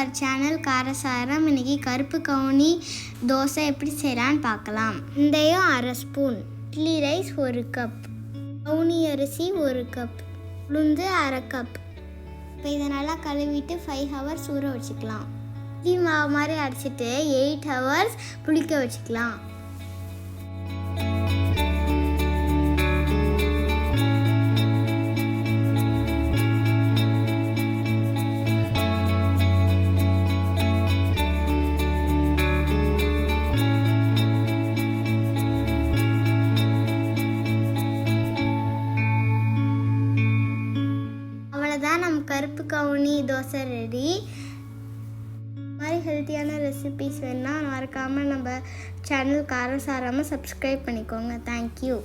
Our channel காரசாரம். இன்றைக்கி கருப்பு கவுனி தோசை எப்படி செய்யலான்னு பார்க்கலாம். வெந்தயம் 1/2 ஸ்பூன், இட்லி ரைஸ் 1 கப், கவுனி அரிசி 1 கப், உளுந்து 1/2 கப். இப்போ இதை நல்லா கழுவிட்டு 5 ஹவர்ஸ் ஊற வச்சுக்கலாம். இட்லி மாவு மாதிரி அரைச்சிட்டு 8 ஹவர்ஸ் புளிக்க வச்சுக்கலாம். அவ்வளோதான், நம்ம கருப்பு கவுனி தோசை ரெடி. இந்த மாதிரி ஹெல்த்தியான ரெசிபீஸ் வேணுன்னா மறக்காமல் நம்ம சேனல் காரசாராமல் சப்ஸ்கிரைப் பண்ணிக்கோங்க. தேங்க்யூ.